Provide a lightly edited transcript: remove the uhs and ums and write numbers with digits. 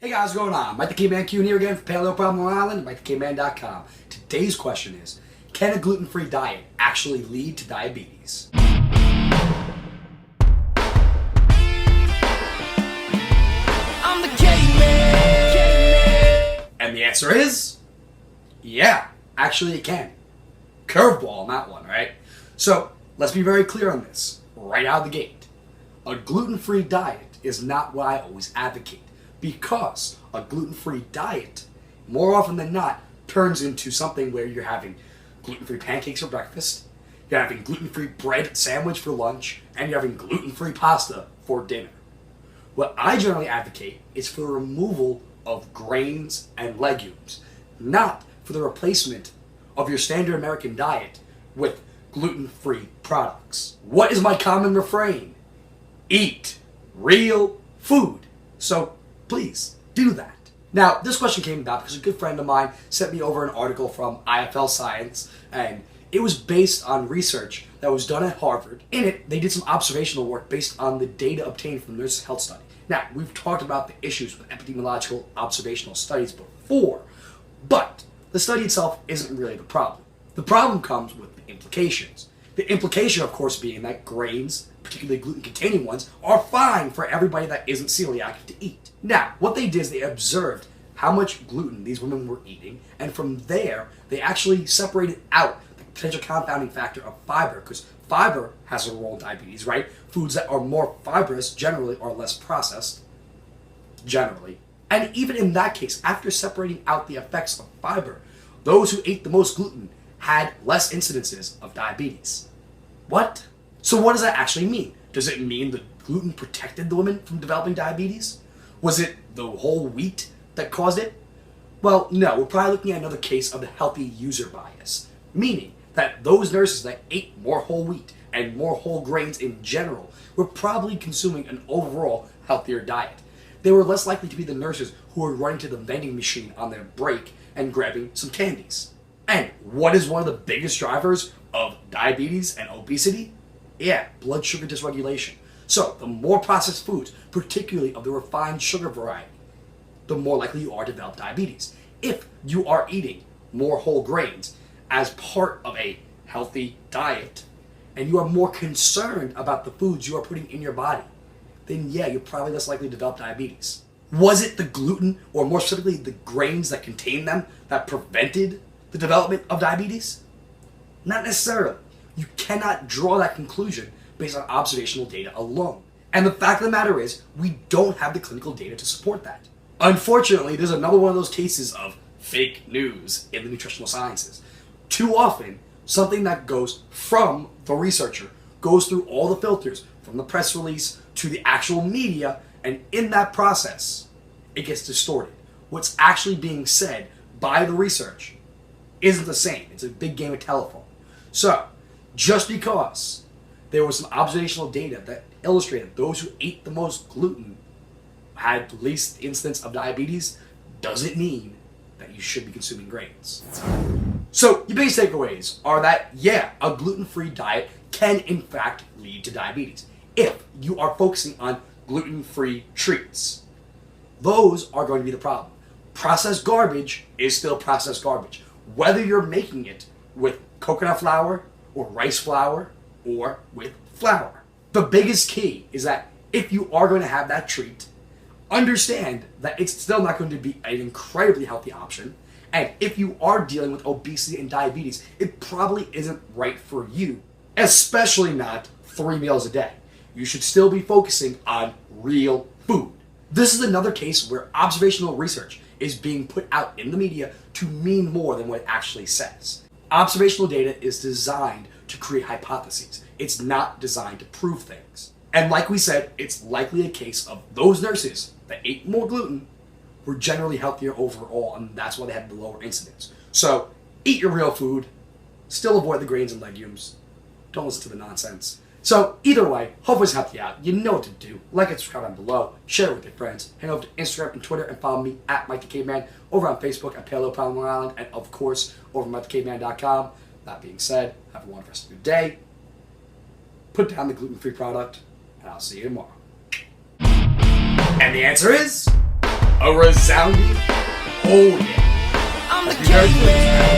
Hey guys, what's going on? Mike the Caveman Q here again for Paleo Problem Long Island, MikeTheCaveman.com. Today's question is, can a gluten-free diet actually lead to diabetes? I'm the caveman! And the answer is, yeah, actually it can. Curveball on that one, right? So, let's be very clear on this, right out of the gate. A gluten-free diet is not what I always advocate. Because a gluten-free diet, more often than not, turns into something where you're having gluten-free pancakes for breakfast, you're having gluten-free bread sandwich for lunch, and you're having gluten-free pasta for dinner. What I generally advocate is for the removal of grains and legumes, not for the replacement of your standard American diet with gluten-free products. What is my common refrain? Eat real food. So, please, do that. Now, this question came about because a good friend of mine sent me over an article from IFL Science, and it was based on research that was done at Harvard. In it, they did some observational work based on the data obtained from the Nurses' Health Study. Now, we've talked about the issues with epidemiological observational studies before, but the study itself isn't really the problem. The problem comes with the implications. The implication, of course, being that grains, particularly gluten-containing ones, are fine for everybody that isn't celiac to eat. Now, what they did is they observed how much gluten these women were eating, and from there, they actually separated out the potential confounding factor of fiber, because fiber has a role in diabetes, right? Foods that are more fibrous generally are less processed, generally. And even in that case, after separating out the effects of fiber, those who ate the most gluten had less incidences of diabetes. What? So what does that actually mean? Does it mean that gluten protected the women from developing diabetes? Was it the whole wheat that caused it? Well, no, we're probably looking at another case of the healthy user bias, meaning that those nurses that ate more whole wheat and more whole grains in general were probably consuming an overall healthier diet. They were less likely to be the nurses who were running to the vending machine on their break and grabbing some candies. And what is one of the biggest drivers of diabetes and obesity? Yeah, blood sugar dysregulation. So, the more processed foods, particularly of the refined sugar variety, the more likely you are to develop diabetes. If you are eating more whole grains as part of a healthy diet, and you are more concerned about the foods you are putting in your body, then yeah, you're probably less likely to develop diabetes. Was it the gluten, or more specifically the grains that contain them, that prevented the development of diabetes? Not necessarily. You cannot draw that conclusion based on observational data alone. And the fact of the matter is, we don't have the clinical data to support that. Unfortunately, there's another one of those cases of fake news in the nutritional sciences. Too often, something that goes from the researcher goes through all the filters, from the press release to the actual media, and in that process, it gets distorted. What's actually being said by the research isn't the same. It's a big game of telephone. So, just because there was some observational data that illustrated those who ate the most gluten had the least incidence of diabetes doesn't mean that you should be consuming grains. So, your biggest takeaways are that, yeah, a gluten-free diet can in fact lead to diabetes if you are focusing on gluten-free treats. Those are going to be the problem. Processed garbage is still processed garbage, whether you're making it with coconut flour or rice flour or with flour. The biggest key is that if you are going to have that treat, understand that it's still not going to be an incredibly healthy option, and if you are dealing with obesity and diabetes, it probably isn't right for you, especially not 3 meals a day. You should still be focusing on real food. This is another case where observational research is being put out in the media to mean more than what it actually says. Observational data is designed to create hypotheses. It's not designed to prove things. And like we said, it's likely a case of those nurses that ate more gluten were generally healthier overall, and that's why they had the lower incidence. So, eat your real food, still avoid the grains and legumes, don't listen to the nonsense. So, either way, hopefully it's helped you out. You know what to do. Like and subscribe down below, share it with your friends, head over to Instagram and Twitter and follow me at Mike the Caveman, over on Facebook at Paleo Problem Long Island, and of course, over at MikeTheCaveman.com. That being said, have a wonderful rest of your day. Put down the gluten-free product, and I'll see you tomorrow. And the answer is... A resounding, oh yeah. I'm the Let's be very clear. king.